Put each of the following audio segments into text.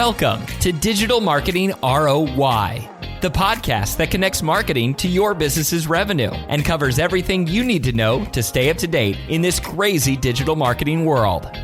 Welcome to Digital Marketing ROI, the podcast that connects marketing to your business's revenue and covers everything you need to know to stay up to date in this crazy digital marketing world.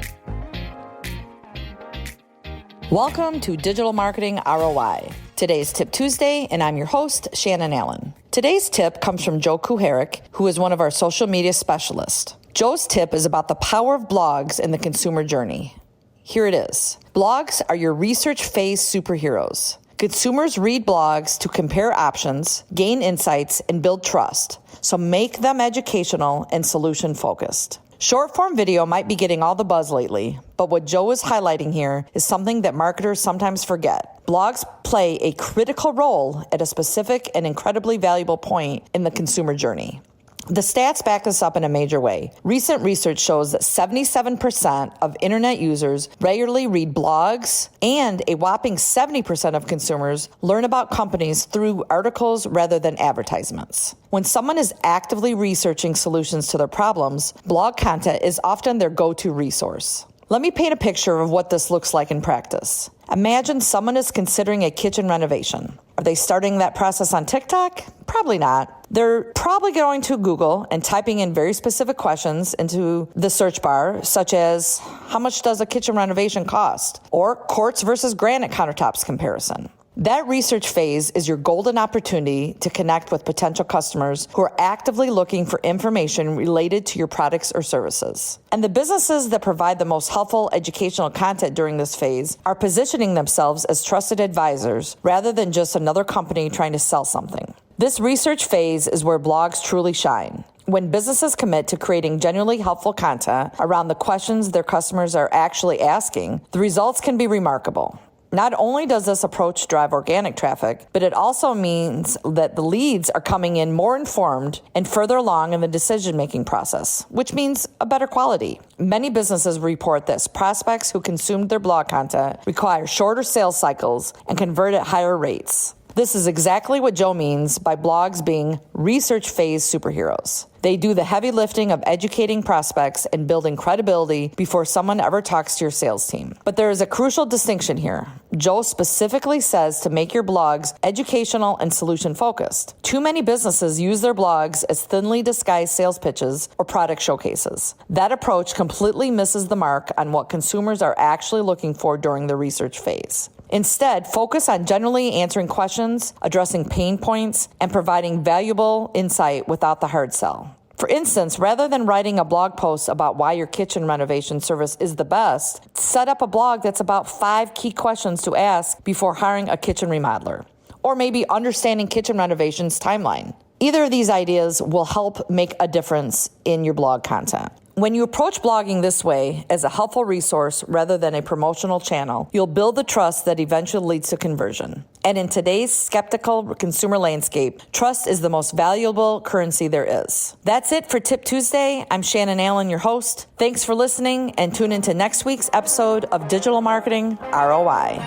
Welcome to Digital Marketing ROI. Today's Tip Tuesday, and I'm your host, Shannon Allen. Today's tip comes from Joe Kuharek, who is one of our social media specialists. Joe's tip is about the power of blogs in the consumer journey. Here it is. Blogs are your research phase superheroes. Consumers read blogs to compare options, gain insights, and build trust. So make them educational and solution focused. Short-form video might be getting all the buzz lately, but what Joe is highlighting here is something that marketers sometimes forget. Blogs play a critical role at a specific and incredibly valuable point in the consumer journey. The stats back this up in a major way. Recent research shows that 77% of internet users regularly read blogs, and a whopping 70% of consumers learn about companies through articles rather than advertisements. When someone is actively researching solutions to their problems, blog content is often their go-to resource. Let me paint a picture of what this looks like in practice. Imagine someone is considering a kitchen renovation. Are they starting that process on TikTok? Probably not. They're probably going to Google and typing in very specific questions into the search bar, such as, how much does a kitchen renovation cost? Or quartz versus granite countertops comparison. That research phase is your golden opportunity to connect with potential customers who are actively looking for information related to your products or services. And the businesses that provide the most helpful educational content during this phase are positioning themselves as trusted advisors rather than just another company trying to sell something. This research phase is where blogs truly shine. When businesses commit to creating genuinely helpful content around the questions their customers are actually asking, the results can be remarkable. Not only does this approach drive organic traffic, but it also means that the leads are coming in more informed and further along in the decision-making process, which means a better quality. Many businesses report that prospects who consumed their blog content require shorter sales cycles and convert at higher rates. This is exactly what Joe means by blogs being research phase superheroes. They do the heavy lifting of educating prospects and building credibility before someone ever talks to your sales team. But there is a crucial distinction here. Joe specifically says to make your blogs educational and solution focused. Too many businesses use their blogs as thinly disguised sales pitches or product showcases. That approach completely misses the mark on what consumers are actually looking for during the research phase. Instead, focus on generally answering questions, addressing pain points, and providing valuable insight without the hard sell. For instance, rather than writing a blog post about why your kitchen renovation service is the best, set up a blog that's about 5 key questions to ask before hiring a kitchen remodeler, or maybe understanding kitchen renovations timeline. Either of these ideas will help make a difference in your blog content. When you approach blogging this way as a helpful resource rather than a promotional channel, you'll build the trust that eventually leads to conversion. And in today's skeptical consumer landscape, trust is the most valuable currency there is. That's it for Tip Tuesday. I'm Shannon Allen, your host. Thanks for listening, and tune into next week's episode of Digital Marketing ROI.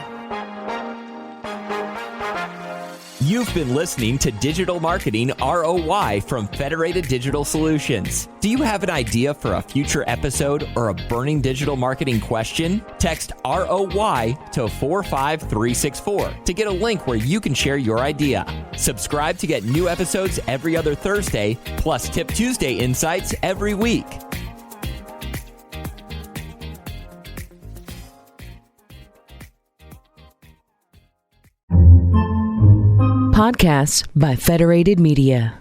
You've been listening to Digital Marketing ROI from Federated Digital Solutions. Do you have an idea for a future episode or a burning digital marketing question? Text ROI to 45364 to get a link where you can share your idea. Subscribe to get new episodes every other Thursday, plus Tip Tuesday insights every week. Podcasts by Federated Media.